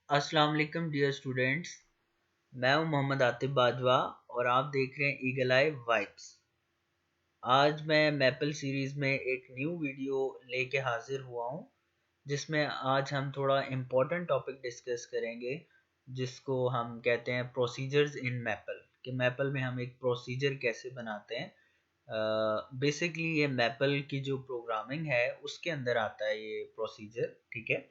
अस्सलाम वालेकुम dear students. मैं हूं मोहम्मद आतिफ बाजवा और आप देख रहे हैं ईगल आई वाइब्स। आज मैं मैपल सीरीज़ में एक न्यू वीडियो लेके हाजिर हुआ हूं, जिसमें आज हम थोड़ा इम्पोर्टेंट टॉपिक डिस्कस करेंगे, जिसको हम कहते हैं प्रोसीजर्स इन मैपल। कि मैपल में हम एक प्रोसीजर कैसे बनाते हैं। बेसिकली ये मैपल की जो प्रोग्रामिंग है उसके अंदर आता है ये प्रोसीजर। ठीक है,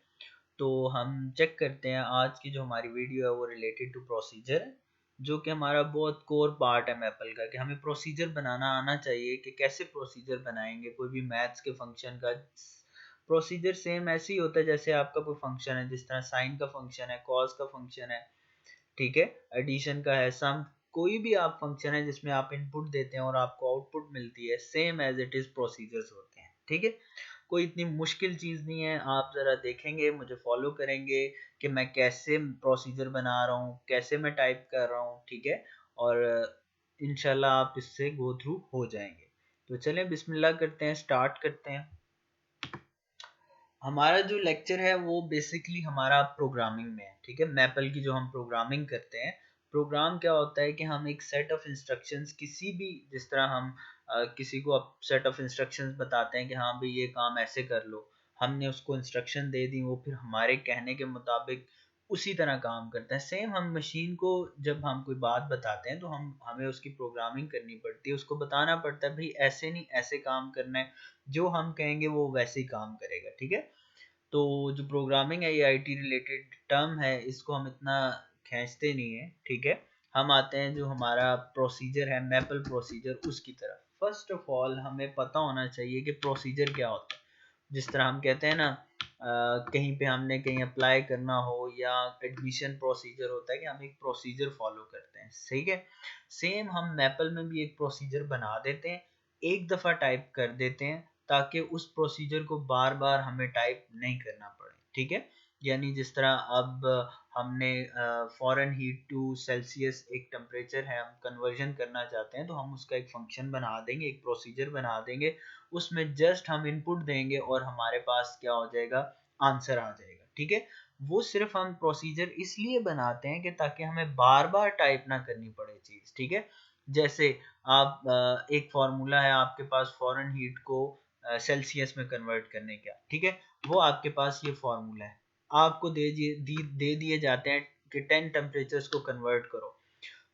तो हम चेक करते हैं आज की जो हमारी वीडियो है वो रिलेटेड टू प्रोसीजर है, जो कि हमारा बहुत कोर पार्ट है मैपल का। कि हमें प्रोसीजर बनाना आना चाहिए कि कैसे प्रोसीजर बनाएंगे कोई भी मैथ्स के फंक्शन का। प्रोसीजर सेम ऐसे ही होता है जैसे आपका कोई फंक्शन है, जिस तरह साइन का फंक्शन है, कॉस का फंक्शन है, ठीक है, एडिशन का है, सम, कोई भी आप फंक्शन है जिसमें आप इनपुट देते हैं और आपको आउटपुट मिलती है, same as it is procedures होते हैं। ठीक है, कोई इतनी मुश्किल चीज़ नहीं है। आप ज़रा देखेंगे, मुझे फॉलो करेंगे कि मैं कैसे प्रोसीजर बना रहा हूँ, कैसे मैं टाइप कर रहा हूँ। ठीक है, और इंशाल्लाह आप इससे गो थ्रू हो जाएंगे। तो चलें बिस्मिल्लाह करते हैं, स्टार्ट करते हैं। हमारा जो लेक्चर है वो बेसिकली हमारा प्रोग्रामिंग में है। ठीक है, मैपल की जो हम प्रोग्रामिंग करते हैं, प्रोग्राम क्या होता है कि हम एक सेट ऑफ इंस्ट्रक्शंस किसी भी, जिस तरह हम किसी को सेट ऑफ इंस्ट्रक्शंस बताते हैं कि हाँ भाई ये काम ऐसे कर लो, हमने उसको इंस्ट्रक्शन दे दी, वो फिर हमारे कहने के मुताबिक उसी तरह काम करता है। सेम हम मशीन को जब हम कोई बात बताते हैं तो हमें उसकी प्रोग्रामिंग करनी पड़ती है, उसको बताना पड़ता है भाई ऐसे नहीं ऐसे काम करना है, जो हम कहेंगे वो वैसे ही काम करेगा। ठीक है, तो जो प्रोग्रामिंग है ये आईटी रिलेटेड टर्म है, इसको हम इतना खींचते नहीं है। ठीक है, हम आते हैं जो हमारा प्रोसीजर है, मैपल प्रोसीजर, उसकी तरफ। फर्स्ट ऑफ ऑल हमें पता होना चाहिए कि प्रोसीजर क्या होता है। जिस तरह हम कहते हैं ना, कहीं पे हमने कहीं अप्लाई करना हो या एडमिशन प्रोसीजर होता है कि हम एक प्रोसीजर फॉलो करते हैं। सही है, सेम हम मैपल में भी एक प्रोसीजर बना देते हैं, एक दफ़ा टाइप कर देते हैं, ताकि उस प्रोसीजर को बार बार हमें टाइप नहीं करना पड़े। ठीक है, यानी जिस तरह अब हमने फॉरेन हीट टू सेल्सियस एक टेम्परेचर है, हम कन्वर्जन करना चाहते हैं, तो हम उसका एक फंक्शन बना देंगे, एक प्रोसीजर बना देंगे, उसमें जस्ट हम इनपुट देंगे और हमारे पास क्या हो जाएगा, आंसर आ जाएगा। ठीक है, वो सिर्फ हम प्रोसीजर इसलिए बनाते हैं कि ताकि हमें बार बार टाइप ना करनी पड़े चीज़। ठीक है, जैसे आप एक फार्मूला है आपके पास फॉरेन हीट को सेल्सियस में कन्वर्ट करने का। ठीक है, वो आपके पास ये फार्मूला है, आपको दे दिए जाते हैं कि 10 टेम्परेचर्स को कन्वर्ट करो।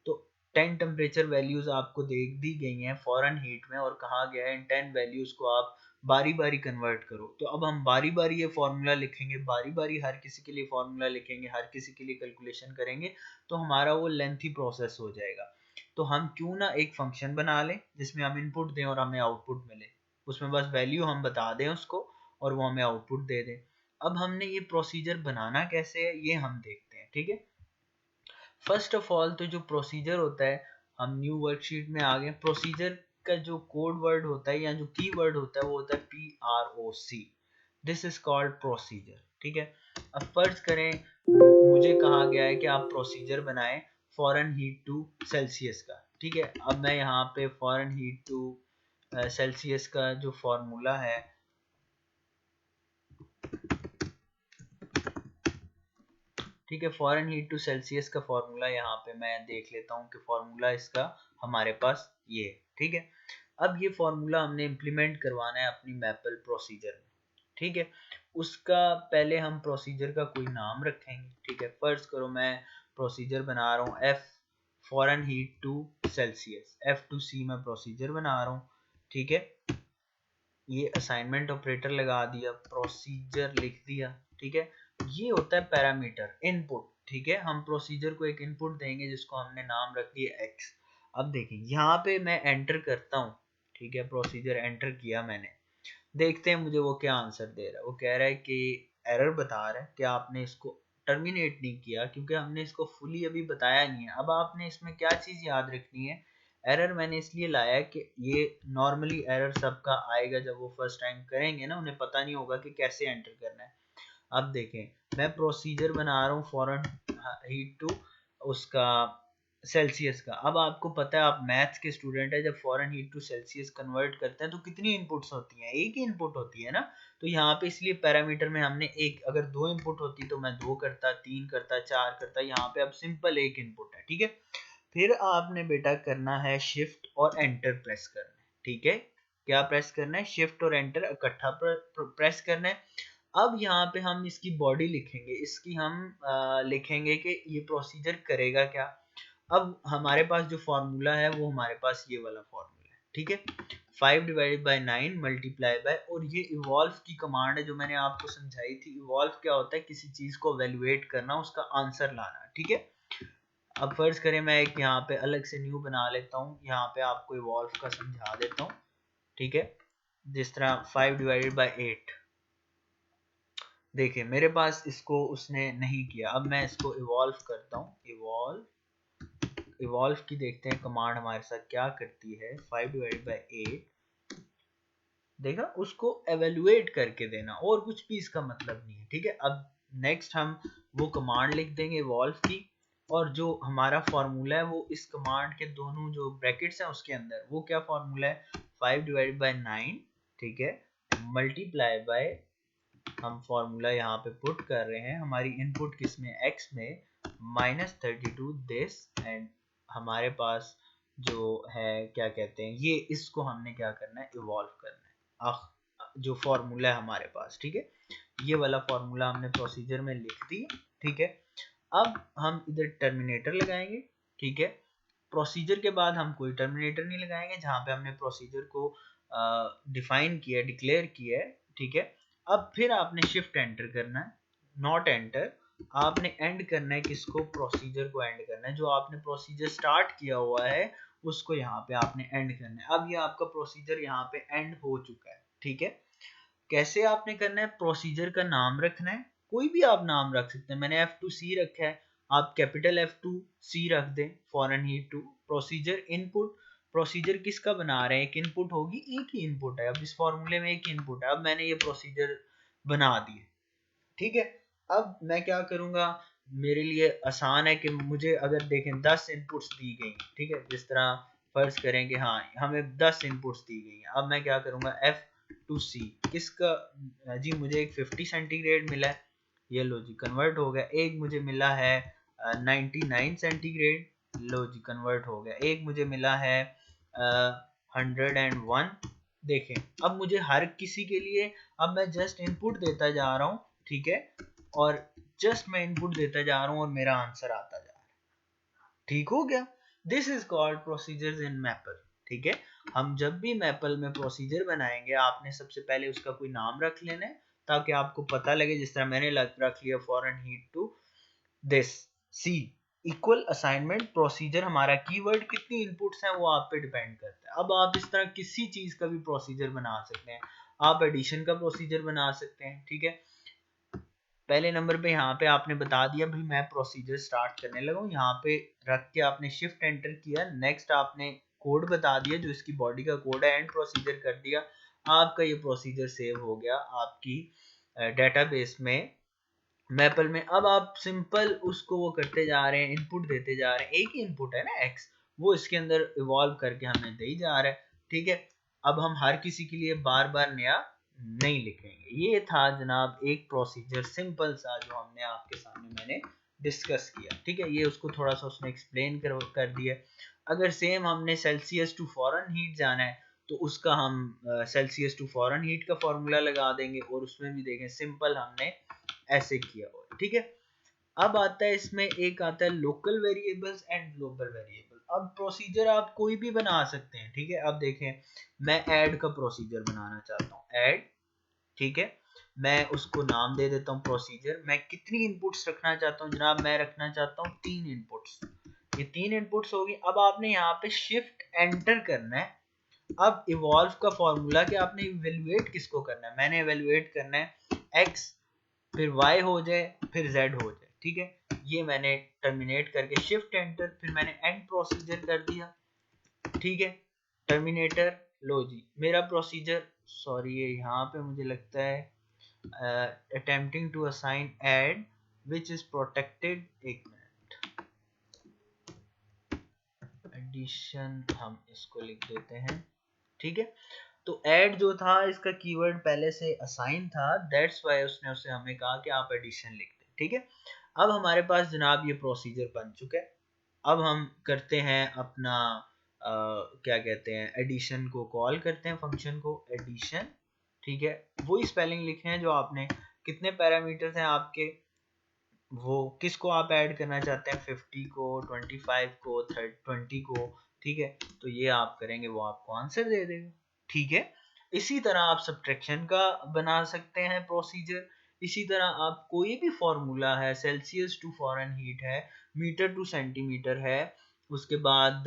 तो 10 टेम्परेचर वैल्यूज आपको दे दी गई हैं फॉरेन हीट में, और कहा गया है इन 10 वैल्यूज को आप बारी बारी कन्वर्ट करो। तो अब हम बारी बारी ये फार्मूला लिखेंगे, बारी बारी हर किसी के लिए फार्मूला लिखेंगे, हर किसी के लिए कैलकुलेशन करेंगे, तो हमारा वो लेंथी प्रोसेस हो जाएगा। तो हम क्यों ना एक फंक्शन बना लें जिसमें हम इनपुट दें और हमें आउटपुट मिले, उसमें बस वैल्यू हम बता दें उसको और वो हमें आउटपुट दे दें। अब हमने ये प्रोसीजर बनाना कैसे है ये हम देखते हैं। ठीक है, फर्स्ट ऑफ ऑल तो जो प्रोसीजर होता है, हम न्यू वर्कशीट में आ गए। प्रोसीजर का जो कोड वर्ड होता है या जो की वर्ड होता है वो होता है PROC। This is called procedure. ठीक है, अब फर्ज करें मुझे कहा गया है कि आप प्रोसीजर बनाएं फॉरेन हीट टू सेल्सियस का। ठीक है, अब मैं यहाँ पे फॉरेन हीट टू सेल्सियस का जो फॉर्मूला है, ठीक है, फॉरेन हीट टू सेल्सियस का फॉर्मूला यहाँ पे मैं देख लेता हूँ कि फॉर्मूला इसका हमारे पास ये। ठीक है, अब ये फॉर्मूला हमने इम्प्लीमेंट करवाना है अपनी मैपल प्रोसीजर में। ठीक है, उसका पहले हम प्रोसीजर का कोई नाम रखेंगे। ठीक है, फर्ज करो मैं प्रोसीजर बना रहा हूँ F Fahrenheit to Celsius, F2C में प्रोसीजर बना रहा हूँ। ठीक है, ये असाइनमेंट ऑपरेटर लगा दिया, प्रोसीजर लिख दिया। ठीक है, ये होता है पैरामीटर, इनपुट। ठीक है, हम प्रोसीजर को एक इनपुट देंगे जिसको हमने नाम रख दिया x। अब देखें यहाँ पे मैं एंटर करता हूँ। ठीक है, प्रोसीजर एंटर किया मैंने, देखते हैं मुझे वो क्या आंसर दे रहा है। वो कह रहा है कि एरर बता रहा है कि आपने इसको टर्मिनेट नहीं किया, क्योंकि हमने इसको फुली अभी बताया नहीं है। अब आपने इसमें क्या चीज़ याद रखनी है, एरर मैंने इसलिए लाया है कि ये नॉर्मली एरर सबका आएगा जब वो फर्स्ट टाइम करेंगे ना, उन्हें पता नहीं होगा कि कैसे एंटर करना है। अब देखें मैं प्रोसीजर बना रहा हूँ फॉरेन हीट टू उसका सेल्सियस का। अब आपको पता है, आप मैथ्स के स्टूडेंट है, जब Fahrenheit to Celsius convert करते हैं तो कितनी इनपुट्स होती हैं, एक ही इनपुट होती है ना। तो यहाँ पे इसलिए पैरामीटर में हमने एक, अगर 2 इनपुट होती तो मैं 2 करता, 3 करता, 4 करता, यहाँ पे अब सिंपल एक इनपुट है, ठीक है। फिर आपने बेटा करना है शिफ्ट और एंटर प्रेस करना है, ठीक है। क्या प्रेस करना है? शिफ्ट और एंटर इकट्ठा प्रेस करना है। अब यहाँ पे हम इसकी बॉडी लिखेंगे, इसकी हम लिखेंगे कि ये प्रोसीजर करेगा क्या। अब हमारे पास जो फॉर्मूला है वो हमारे पास ये वाला फॉर्मूला है, ठीक है। 5 डिवाइडेड बाई 9 मल्टीप्लाई बाय, और ये इवॉल्व की कमांड है जो मैंने आपको समझाई थी। इवॉल्व क्या होता है? किसी चीज को एवेलुएट करना, उसका आंसर लाना, ठीक है। अब फर्ज करें मैं एक यहाँ पे अलग से न्यू बना लेता हूँ, यहाँ पे आपको इवॉल्व का समझा देता हूँ, ठीक है। जिस तरह 5 डिवाइडेड बाई 8, देखिए मेरे पास इसको उसने नहीं किया। अब मैं इसको इवॉल्व करता हूँ, इवॉल्व की देखते हैं कमांड हमारे साथ क्या करती है। 5 डिवाइडेड बाई 8, देखा, उसको एवेलुएट करके देना, और कुछ भी इसका मतलब नहीं है, ठीक है। अब नेक्स्ट हम वो कमांड लिख देंगे इवॉल्व की, और जो हमारा फॉर्मूला है वो इस कमांड के दोनों जो ब्रैकेट्स हैं उसके अंदर, वो क्या फॉर्मूला है? 5 डिवाइडेड बाई 9, ठीक है, मल्टीप्लाई बाय, हम फॉर्मूला यहाँ पे पुट कर रहे हैं, हमारी इनपुट किसमें? एक्स में, -32 दिस, एंड हमारे पास जो है क्या कहते हैं, ये इसको हमने क्या करना है? इवॉल्व करना है। जो फॉर्मूला है हमारे पास, ठीक है, ये वाला फॉर्मूला हमने प्रोसीजर में लिख दिया, ठीक है। अब हम इधर टर्मिनेटर लगाएंगे, ठीक है। प्रोसीजर के बाद हम कोई टर्मिनेटर नहीं लगाएंगे, जहां पे हमने प्रोसीजर को डिफाइन किया, डिक्लेयर किया है, ठीक है। अब फिर आपने शिफ्ट एंटर करना है, नॉट एंटर, आपने एंड करना है किसको? प्रोसीजर को एंड करना है। जो आपने प्रोसीजर स्टार्ट किया हुआ है उसको यहाँ पे आपने एंड करना है। अब ये आपका प्रोसीजर यहाँ पे एंड हो चुका है, ठीक है। कैसे आपने करना है? प्रोसीजर का नाम रखना है, कोई भी आप नाम रख सकते हैं। मैंने F2C रखा है, आप कैपिटल F2C रख दें, foreign heat 2। Procedure input, procedure किसका बना रहे हैं? एक इनपुट होगी, एक ही इनपुट है, अब इस फॉर्मूले में एक इनपुट है। अब मैंने ये प्रोसीजर बना दिए, ठीक है। अब मैं क्या करूंगा, मेरे लिए आसान है कि मुझे अगर देखें 10 इनपुट्स दी गई, ठीक है, जिस तरह फर्ज करें कि हाँ हमें 10 इनपुट्स दी गई हैं। अब मैं क्या करूंगा, F2C किसका जी, मुझे एक 50 सेंटीग्रेड मिला है, ये लो जी कन्वर्ट हो गया। एक मुझे मिला है 99 सेंटीग्रेड, लो जी कन्वर्ट हो गया। एक मुझे मिला है 101। देखें अब मुझे हर किसी के लिए, अब मैं जस्ट इनपुट देता जा रहा हूँ, ठीक है, और जस्ट मैं इनपुट देता जा रहा हूँ और मेरा आंसर आता जा रहा है, ठीक हो गया। This is called procedures in maple, ठीक है। हम जब भी मैपल में प्रोसीजर बनाएंगे, आपने सबसे पहले उसका कोई नाम रख लेना है, ताकि आपको पता लगे। जिस तरह मैंने रख लिया Fahrenheit to this C, equal assignment procedure, हमारा कीवर्ड कितनी इनपुट्स हैं वो आप पे डिपेंड करता है। अब आप इस तरह किसी चीज का भी प्रोसीजर बना सकते हैं, आप एडिशन का प्रोसीजर बना सकते हैं, ठीक है। पहले नंबर पे यहाँ पे आपने बता दिया भाई मैं प्रोसीजर स्टार्ट करने लगा हूँ, यहाँ पे रख के आपने शिफ्ट एंटर किया। नेक्स्ट आपने कोड बता दिया जो इसकी बॉडी का कोड है, एंड प्रोसीजर कर दिया, आपका ये प्रोसीजर सेव हो गया आपकी डेटाबेस में, मैपल में। अब आप सिंपल उसको वो करते जा रहे हैं, इनपुट देते जा रहे हैं, एक ही इनपुट है ना एक्स, वो इसके अंदर इवॉल्व करके हमें दे ही जा रहा है, ठीक है। अब हम हर किसी के लिए बार बार नया नहीं लिखेंगे। ये था जनाब एक प्रोसीजर सिंपल सा जो हमने आपके सामने मैंने डिस्कस किया, ठीक है। ये उसको थोड़ा सा उसने एक्सप्लेन कर दिया। अगर सेम हमने सेल्सियस टू फॉरेन हीट जाना है तो उसका हम सेल्सियस टू फॉरेन हीट का फॉर्मूला लगा देंगे, और उसमें भी देखें सिंपल हमने ऐसे किया हुआ, ठीक है। अब आता है इसमें एक आता है local variables and global variable. अब प्रोसीजर आप कोई भी बना सकते हैं, ठीक है। अब देखें मैं ऐड का प्रोसीजर बनाना चाहता हूँ, ऐड, ठीक है। मैं उसको नाम दे देता हूँ प्रोसीजर। मैं कितनी इनपुट्स रखना चाहता हूँ जनाब? मैं रखना चाहता हूँ 3 इनपुट्स। ये 3 इनपुट्स होगी। अब आपने यहाँ पे शिफ्ट एंटर करना है। अब इवॉल्व का फॉर्मूला कि आपने इवेलुएट किसको करना है, मैंने इवेलुएट करना है एक्स, फिर y हो जाए, फिर z हो जाए, ठीक है। ये मैंने टर्मिनेट करके शिफ्ट एंटर, फिर मैंने एंड प्रोसीजर कर दिया, ठीक है। टर्मिनेटर, लो जी मेरा प्रोसीजर, सॉरी ये यहाँ पे मुझे लगता है attempting to assign add which is protected, एक मिनट, एडिशन हम इसको लिख देते हैं, ठीक है। तो ऐड जो था इसका कीवर्ड पहले से असाइन था, दैट्स वाई उसने उसे हमें कहा कि आप एडिशन लिख दें, ठीक है। अब हमारे पास जनाब ये प्रोसीजर बन चुका है। अब हम करते हैं अपना क्या कहते हैं, एडिशन को कॉल करते हैं, फंक्शन को एडिशन, ठीक है। वही स्पेलिंग लिखे हैं जो आपने, कितने पैरामीटर्स हैं आपके, वो किसको आप ऐड करना चाहते हैं, 50 को, 25 को, 20 को, ठीक है। तो ये आप करेंगे वो आपको आंसर दे देगा, ठीक है। इसी तरह आप सब्ट्रैक्शन का बना सकते हैं प्रोसीजर। इसी तरह आप कोई भी फॉर्मूला है, सेल्सियस टू फॉरेन हीट है, मीटर टू सेंटीमीटर है, उसके बाद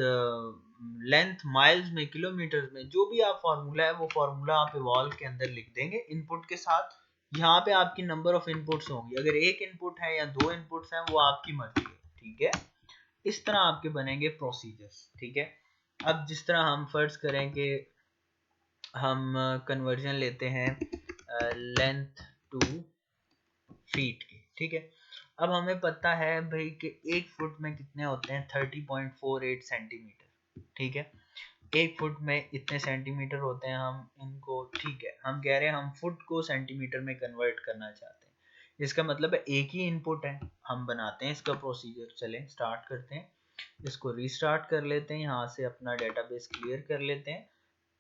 लेंथ माइल्स में, किलोमीटर में, जो भी आप फॉर्मूला है वो फॉर्मूला आप इवॉल्व के अंदर लिख देंगे इनपुट के साथ। यहाँ पे आपकी नंबर ऑफ इनपुट्स होंगी, अगर एक इनपुट है या दो इनपुट्स हैं वो आपकी मर्जी है, ठीक है। इस तरह आपके बनेंगे प्रोसीजर्स, ठीक है। अब जिस तरह हम फर्ज करें कि हम कन्वर्जन लेते हैं लेंथ टू फीट की, ठीक है। अब हमें पता है भाई कि एक फुट में कितने होते हैं, 30.48 सेंटीमीटर, ठीक है। एक फुट में इतने सेंटीमीटर होते हैं, हम इनको, ठीक है, हम कह रहे हैं हम फुट को सेंटीमीटर में कन्वर्ट करना चाहते हैं। इसका मतलब है एक ही इनपुट है, हम बनाते हैं इसका प्रोसीजर। चलें स्टार्ट करते हैं, इसको रीस्टार्ट कर लेते हैं, यहाँ से अपना डेटाबेस क्लियर कर लेते हैं।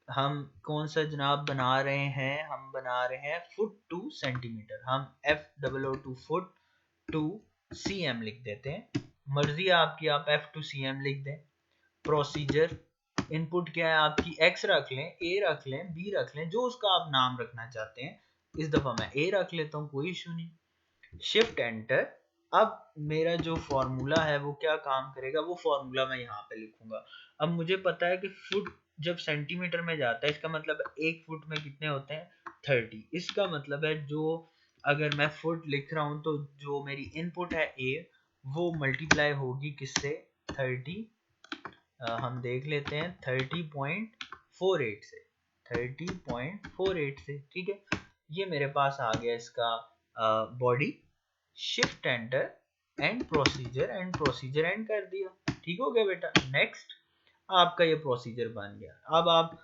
हम कौन सा जनाब बना रहे हैं, हम बना रहे हैं फुट टू सेंटीमीटर, हम F फुट टू cm लिख देते हैं। मर्जी आपकी, आप F2cm लिख दें। प्रोसीजर इनपुट क्या है आपकी, x रख लें, a रख लें, b रख लें, जो उसका आप नाम रखना चाहते हैं। इस दफा मैं a रख लेता हूँ, कोई इशू नहीं। Shift enter. अब मेरा जो फॉर्मूला है वो क्या काम करेगा, वो फॉर्मूला मैं यहाँ पे लिखूंगा। अब मुझे पता है कि फुट जब सेंटीमीटर में जाता है, इसका मतलब एक फुट में कितने होते हैं, 30। इसका मतलब है जो, अगर मैं फुट लिख रहा हूँ तो जो मेरी इनपुट है a, वो मल्टीप्लाई होगी किससे, 30, हम देख लेते हैं 30.48 से, 30.48 से, ठीक है। ये मेरे पास आ गया इसका body. Shift enter, and procedure, and procedure and कर दिया, ठीक हो गया बेटा। नेक्स्ट, आपका ये प्रोसीजर बन गया। अब आप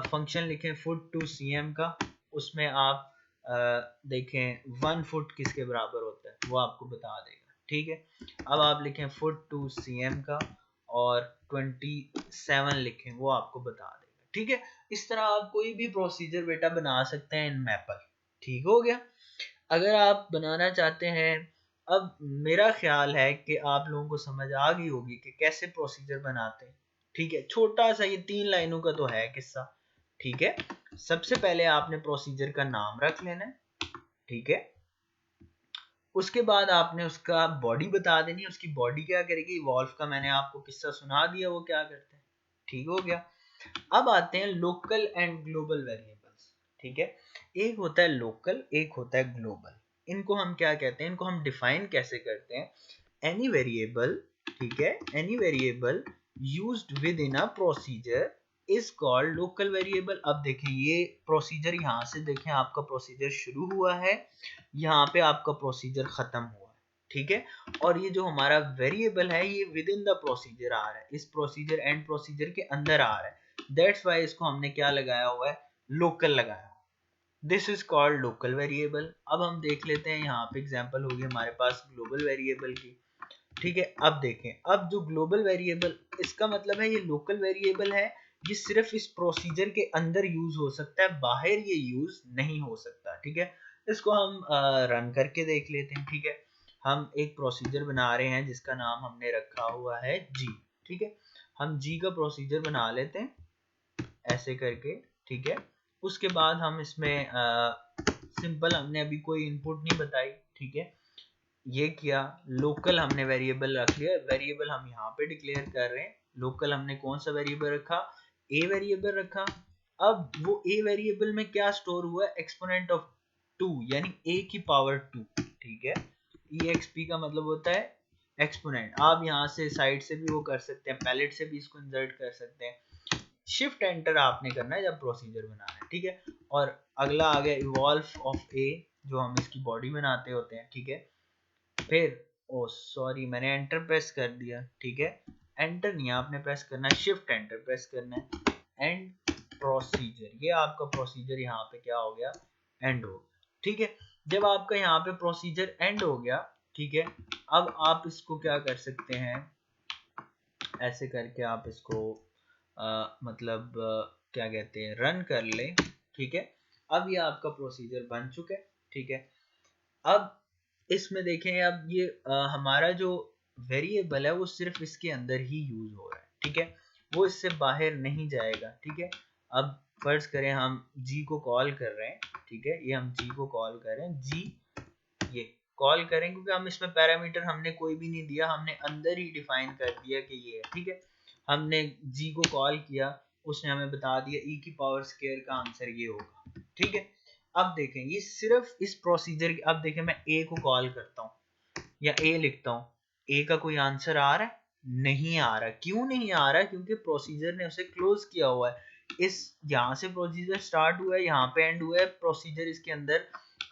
फंक्शन लिखें फुट टू cm का, उसमें आप देखें 1 फुट किसके बराबर होता है वो आपको बता देगा, ठीक है। अब आप लिखें फुट टू cm का और 27 लिखें, वो आपको बता देगा, ठीक है। इस तरह आप कोई भी प्रोसीजर बेटा बना सकते हैं इन मैपल, ठीक हो गया। अगर आप बनाना चाहते हैं, अब मेरा ख्याल है कि आप लोगों को समझ आ गई होगी कि कैसे प्रोसीजर बनाते हैं, ठीक है। छोटा सा ये 3 लाइनों का तो है किस्सा, ठीक है। सबसे पहले आपने प्रोसीजर का नाम रख लेना है, ठीक है। उसके बाद आपने उसका बॉडी बता देनी है, उसकी बॉडी क्या करेगी, इवॉल्व का मैंने आपको किस्सा सुना दिया वो क्या करते हैं, ठीक हो गया। अब आते हैं लोकल एंड ग्लोबल वेरिएबल्स, ठीक है। एक होता है लोकल, एक होता है ग्लोबल। इनको हम क्या कहते हैं, इनको हम डिफाइन कैसे करते हैं, एनी वेरिएबल, ठीक है, any variable used with in a procedure is called local variable. अब देखें ये प्रोसीजर, यहाँ से देखें आपका प्रोसीजर शुरू हुआ है, यहाँ पे आपका प्रोसीजर खत्म हुआ है, ठीक है। और ये जो हमारा वेरिएबल है ये विद इन द प्रोसीजर आ रहा है, इस प्रोसीजर एंड प्रोसीजर के अंदर आ रहा है, दैट्स वाई इसको हमने क्या लगाया हुआ है, लोकल लगाया। This is called local variable. अब हम देख लेते हैं, यहाँ पे एग्जांपल होगी हमारे पास ग्लोबल वेरिएबल की, ठीक है। अब देखें, अब जो ग्लोबल वेरिएबल, इसका मतलब है ये लोकल वेरिएबल है, ये सिर्फ इस प्रोसीजर के अंदर यूज हो सकता है, बाहर ये यूज नहीं हो सकता, ठीक है। इसको हम रन करके देख लेते हैं, ठीक है। हम एक प्रोसीजर बना रहे हैं जिसका नाम हमने रखा हुआ है जी, ठीक है। हम जी का प्रोसीजर बना लेते हैं ऐसे करके, ठीक है। उसके बाद हम इसमें सिंपल, हमने अभी कोई इनपुट नहीं बताई, ठीक है। ये किया, लोकल हमने वेरिएबल रख लिया, वेरिएबल हम यहाँ पे डिक्लेयर कर रहे हैं। लोकल हमने कौन सा वेरिएबल रखा, ए वेरिएबल रखा। अब वो ए वेरिएबल में क्या स्टोर हुआ है, एक्सपोनेंट ऑफ 2, यानी ए की पावर 2, ठीक है। EXP का मतलब होता है एक्सपोनेंट। आप यहाँ से साइड से भी वो कर सकते हैं, पैलेट से भी इसको इंसर्ट कर सकते हैं। शिफ्ट एंटर आपने करना है जब प्रोसीजर बनाना है, ठीक है। और अगला आ गया इवॉल्व ऑफ ए, जो हम इसकी बॉडी बनाते होते हैं, ठीक है। फिर ओ सॉरी, मैंने एंटर प्रेस कर दिया, ठीक है। एंटर नहीं आपने प्रेस करना है, शिफ्ट एंटर प्रेस करना है, एंड प्रोसीजर, ये आपका प्रोसीजर यहाँ पे क्या हो गया, एंड हो गया, ठीक है। जब आपका यहाँ पे प्रोसीजर एंड हो गया, ठीक है, अब आप इसको क्या कर सकते हैं, ऐसे करके आप इसको मतलब क्या कहते हैं, रन कर ले, ठीक है। अब ये आपका प्रोसीजर बन चुका है, ठीक है। अब इसमें देखें, अब ये हमारा जो वेरिएबल है वो सिर्फ इसके अंदर ही यूज हो रहा है, ठीक है, वो इससे बाहर नहीं जाएगा, ठीक है। अब फर्ज करें हम जी को कॉल कर रहे हैं, ठीक है, ये हम जी को कॉल कर रहे हैं, जी ये कॉल करें, क्योंकि हम इसमें पैरामीटर हमने कोई भी नहीं दिया, हमने अंदर ही डिफाइन कर दिया कि ये है, ठीक है। हमने जी को कॉल किया, उसने हमें बता दिया ई की पावर स्क्वायर का आंसर ये होगा, ठीक है। अब देखें, ये सिर्फ इस प्रोसीजर की, अब देखें मैं ए को कॉल करता हूँ या ए लिखता हूँ, ए का कोई आंसर आ रहा है, नहीं आ रहा। क्यों नहीं आ रहा? क्योंकि प्रोसीजर ने उसे क्लोज किया हुआ है। इस यहाँ से प्रोसीजर स्टार्ट हुआ है, यहाँ पे एंड हुआ है, प्रोसीजर इसके अंदर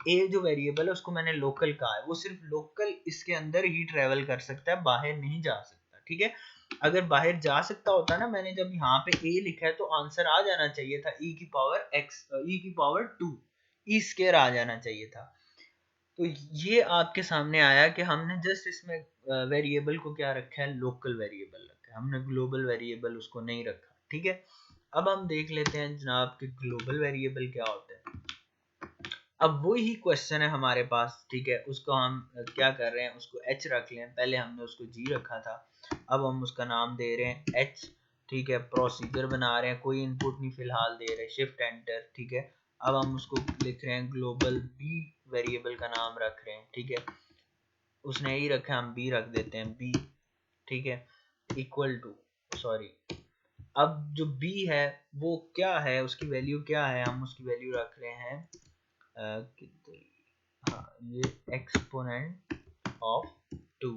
ए जो वेरिएबल है उसको मैंने लोकल कहा है, वो सिर्फ लोकल इसके अंदर ही ट्रेवल कर सकता है, बाहर नहीं जा सकता, ठीक है। अगर बाहर जा सकता होता ना, मैंने जब यहाँ पे ए लिखा है तो आंसर आ जाना चाहिए था ई की पावर एक्स, ई की पावर 2, ई स्क्वायर आ जाना चाहिए था। तो ये आपके सामने आया कि हमने जस्ट इसमें वेरिएबल को क्या रखा है, लोकल वेरिएबल रखा है, हमने ग्लोबल वेरिएबल उसको नहीं रखा, ठीक है। अब हम देख लेते हैं जनाब कि ग्लोबल वेरिएबल क्या होता है। अब वही क्वेश्चन है हमारे पास, ठीक है, उसको हम क्या कर रहे हैं, उसको एच रख लें, पहले हमने उसको जी रखा था, अब हम उसका नाम दे रहे हैं एच, ठीक है। प्रोसीजर बना रहे हैं, कोई इनपुट नहीं फिलहाल दे रहे, शिफ्ट एंटर, ठीक है। अब हम उसको लिख रहे हैं ग्लोबल बी, वेरिएबल का नाम रख रहे हैं, ठीक है। उसने यही रखा, हम बी रख देते हैं, बी, ठीक है, इक्वल टू, सॉरी, अब जो बी है वो क्या है, उसकी वैल्यू क्या है, हम उसकी वैल्यू रख रहे हैं हाँ, ये एक्सपोनेंट ऑफ 2,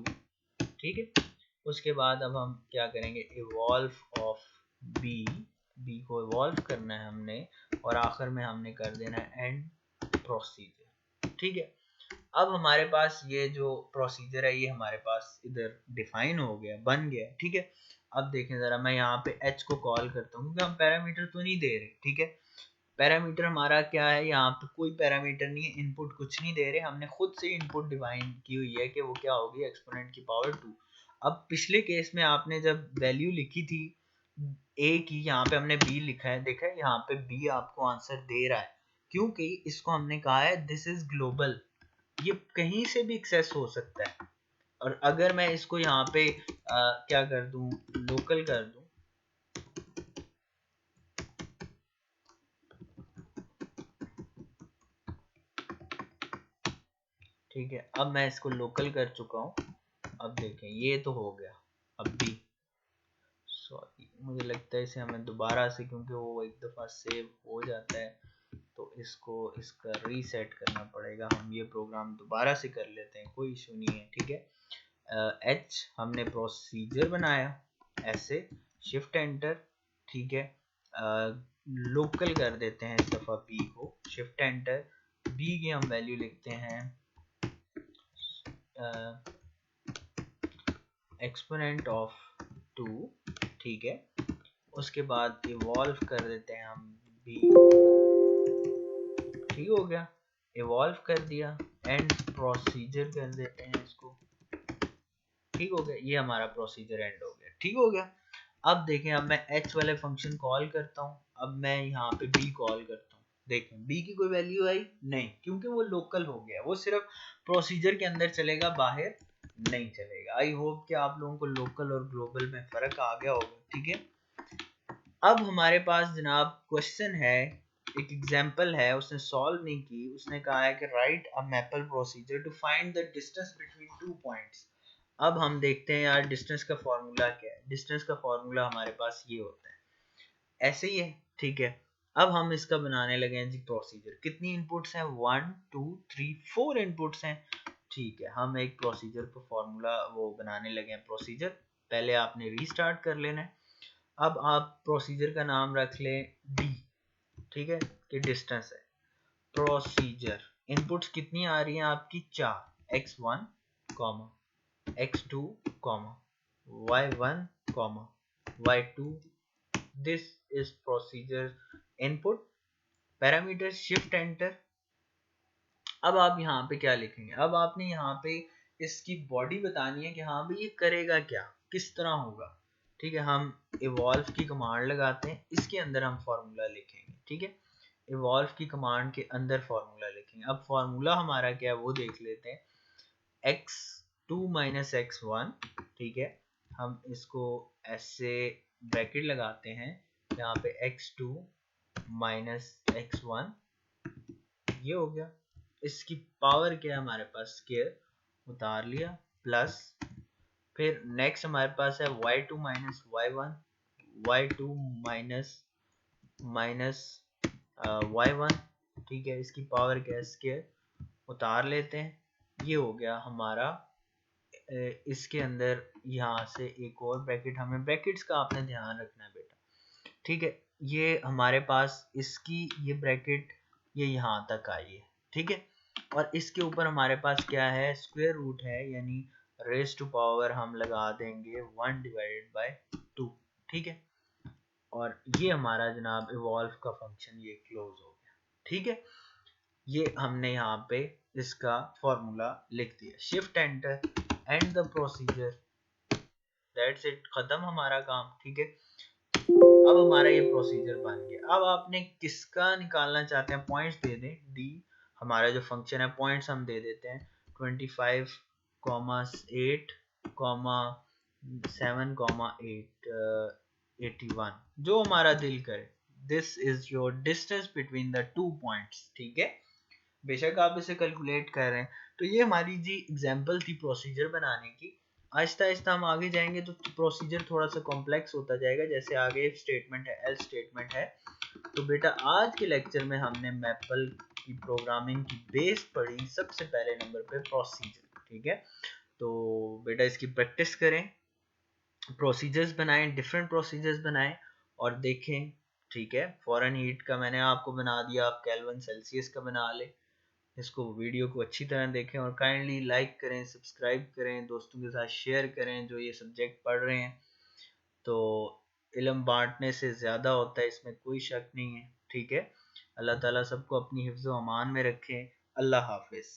ठीक है। उसके बाद अब हम क्या करेंगे, इवॉल्व ऑफ बी, बी को इवॉल्व करना है हमने, और आखिर में हमने कर देना है एंड प्रोसीजर, ठीक है। अब हमारे पास ये जो प्रोसीजर है ये हमारे पास इधर डिफाइन हो गया, बन गया, ठीक है। अब देखें जरा, मैं यहाँ पे h को कॉल करता हूँ, क्योंकि हम पैरामीटर तो नहीं दे रहे, ठीक है। पैरामीटर हमारा क्या है, यहाँ पे कोई पैरामीटर नहीं है, इनपुट कुछ नहीं दे रहे, हमने खुद से इनपुट डिफाइन की हुई है कि वो क्या होगी, एक्सपोनेंट की पावर 2। अब पिछले केस में आपने जब वैल्यू लिखी थी ए की, यहाँ पे हमने बी लिखा है, देखा है यहाँ पे बी आपको आंसर दे रहा है, क्योंकि इसको हमने कहा है दिस इज ग्लोबल, ये कहीं से भी एक्सेस हो सकता है। और अगर मैं इसको यहाँ पे क्या कर दूं, लोकल कर दूं, ठीक है। अब मैं इसको लोकल कर चुका हूँ, अब देखें ये तो हो गया। अब भी सॉरी, मुझे लगता है इसे हमें दोबारा से, क्योंकि वो एक दफ़ा सेव हो जाता है तो इसको इसका रीसेट करना पड़ेगा। हम ये प्रोग्राम दोबारा से कर लेते हैं, कोई इशू नहीं है, ठीक है। एच हमने प्रोसीजर बनाया, ऐसे शिफ्ट एंटर, ठीक है। लोकल कर देते हैं इस दफ़ा बी को, शिफ्ट एंटर, बी की हम वैल्यू लिखते हैं एक्सपोनेंट ऑफ 2, ठीक है। उसके बाद इवॉल्व कर देते हैं हम बी, ठीक हो गया, इवॉल्व कर दिया, एंड प्रोसीजर कर देते हैं इसको, ठीक हो गया, ये हमारा प्रोसीजर एंड हो गया, ठीक हो गया। अब देखें, अब मैं h वाले फंक्शन कॉल करता हूँ, अब मैं यहाँ पे b कॉल करता हूँ, देखें b की कोई वैल्यू आई नहीं, क्योंकि वो लोकल हो गया, वो सिर्फ प्रोसीजर के अंदर चलेगा, बाहर नहीं चलेगा। आई होप कि आप लोगों को लोकल और ग्लोबल में फर्क आ गया होगा, ठीक है। अब हमारे पास जनाब क्वेश्चन है, एक एग्जांपल है, उसने सॉल्व नहीं की, उसने कहा है कि write a Maple procedure to find the distance between 2 points. अब हम देखते हैं यार डिस्टेंस का फॉर्मूला क्या है। डिस्टेंस का फॉर्मूला हमारे पास ये होता है, ऐसे ही है, ठीक है। अब हम इसका बनाने लगे हैं जी प्रोसीजर। कितनी इनपुट्स हैं, 1 2 3 4 इनपुट्स हैं, ठीक है। हम एक प्रोसीजर को फॉर्मूला वो बनाने लगे हैं प्रोसीजर, पहले आपने रीस्टार्ट कर लेना है। अब आप प्रोसीजर का नाम रख लें डी, ठीक है, कि डिस्टेंस है। प्रोसीजर इनपुट्स कितनी आ रही हैं आपकी, 4, x1 x2 y1 y2, this is procedure input parameter shift enter. अब आप यहाँ पे क्या लिखेंगे, अब आपने यहाँ पे इसकी बॉडी बतानी है कि हाँ भाई ये करेगा क्या, किस तरह होगा। ठीक है, हम इवॉल्व की कमांड लगाते हैं, इसके अंदर हम फॉर्मूला लिखेंगे। ठीक है, इवॉल्व की कमांड के अंदर फॉर्मूला लिखेंगे। अब फॉर्मूला हमारा क्या है वो देख लेते हैं, x2 माइनस x1। ठीक है, हम इसको ऐसे ब्रैकेट लगाते हैं, यहाँ पे x2 माइनस x1, ये हो गया। इसकी पावर क्या है हमारे पास, स्क्वायर, उतार लिया, प्लस फिर नेक्स्ट हमारे पास है y2 minus y1, y2 minus minus y1। ठीक है, इसकी पावर क्या है, स्क्वायर, उतार लेते हैं, ये हो गया हमारा। इसके अंदर यहाँ से एक और ब्रैकेट, हमें ब्रैकेट्स का आपने ध्यान रखना है बेटा। ठीक है, ये हमारे पास इसकी ये ब्रैकेट ये यहाँ तक आई है। ठीक है, और इसके ऊपर हमारे पास क्या है, स्क्वायर रूट है, यानी रेज टू पावर हम लगा देंगे 1 डिवाइडेड बाय 2। ठीक है, और ये हमारा जनाब इवॉल्व का फंक्शन ये क्लोज हो गया। ठीक है, ये हमने यहाँ पे इसका फॉर्मूला लिख दिया, shift enter, and the procedure, that's it, खत्म हमारा काम। ठीक है, अब हमारा ये प्रोसीजर बन गया। अब आपने किसका निकालना चाहते हैं, पॉइंट्स दे दें, डी हमारा जो फंक्शन है, पॉइंट्स हम दे देते हैं 25, 8, 7, 8, 81, जो हमारा दिल करे। This is your distance between the 2 points. ठीक है, बेशक आप इसे कैलकुलेट कर रहे हैं। तो ये हमारी जी एग्जांपल थी प्रोसीजर बनाने की। आहिस्ता आहिस्ता हम आगे जाएंगे तो प्रोसीजर थोड़ा सा कॉम्प्लेक्स होता जाएगा, जैसे आगे स्टेटमेंट है, एल्स स्टेटमेंट है। तो बेटा आज के लेक्चर में हमने मैपल की प्रोग्रामिंग की बेस पढ़ी, सबसे पहले नंबर पे प्रोसीजर। ठीक है, तो बेटा इसकी प्रैक्टिस करें, प्रोसीजर्स बनाएं, डिफरेंट प्रोसीजर्स बनाएं और देखें। ठीक है, फॉरेन हीट का मैंने आपको बना दिया, आप केल्विन सेल्सियस का बना लें। इसको वीडियो को अच्छी तरह देखें और काइंडली लाइक करें, सब्सक्राइब करें, दोस्तों के साथ शेयर करें जो ये सब्जेक्ट पढ़ रहे हैं। तो इल्म बांटने से ज़्यादा होता है, इसमें कोई शक नहीं है। ठीक है, अल्लाह ताला सबको अपनी हिफ्ज़ व अमान में रखें। अल्लाह हाफिज़।